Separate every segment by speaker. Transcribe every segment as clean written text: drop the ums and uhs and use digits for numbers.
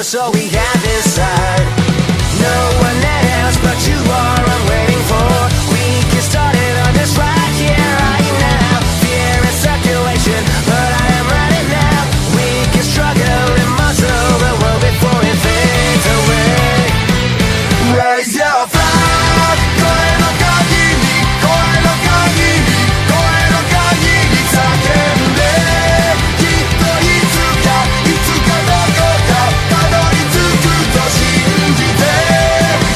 Speaker 1: so we have inside. No one else but you are I'm waiting for. We can start it on this right here, right now. Fear in circulation, but I am ready now. We can struggle and muscle the world before it fades away. Raise your flag, 声の限り、声の限り、声の限り叫んで、きっといつか、いつかどこかたどり着くと信じて。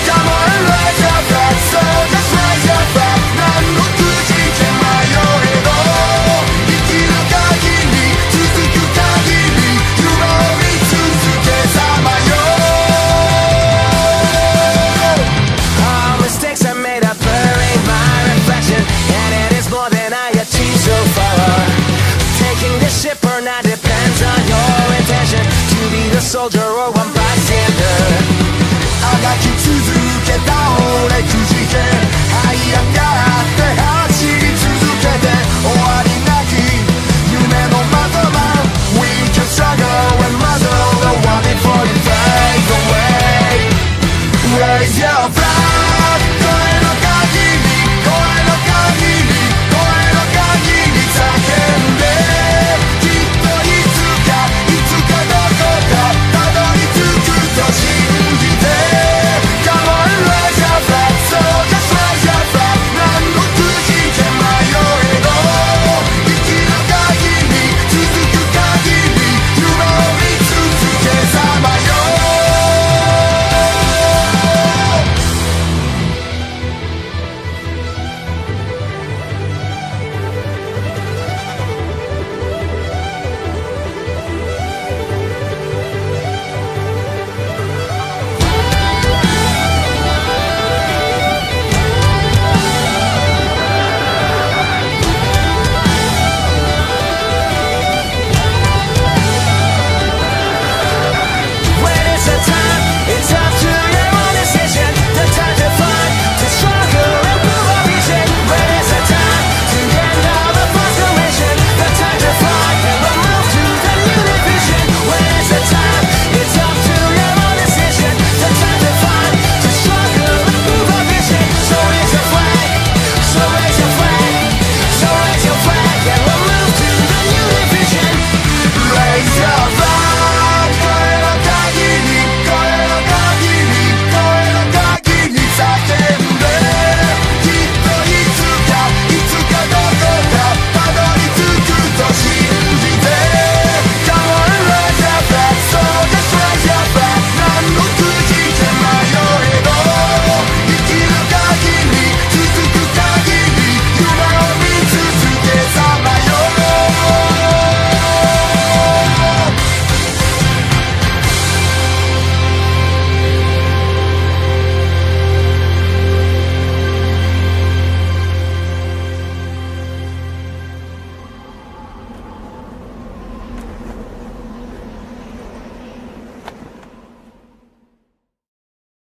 Speaker 1: Come on, raise your flag, so just raise your flag. 何のくじけ迷えど、生きる限り、続く限り、夢を見続けさまよ。All mistakes I made are blurring my reflection, and it is more than I achieved so far. Taking this ship or not depends on your intention. To be the soldier or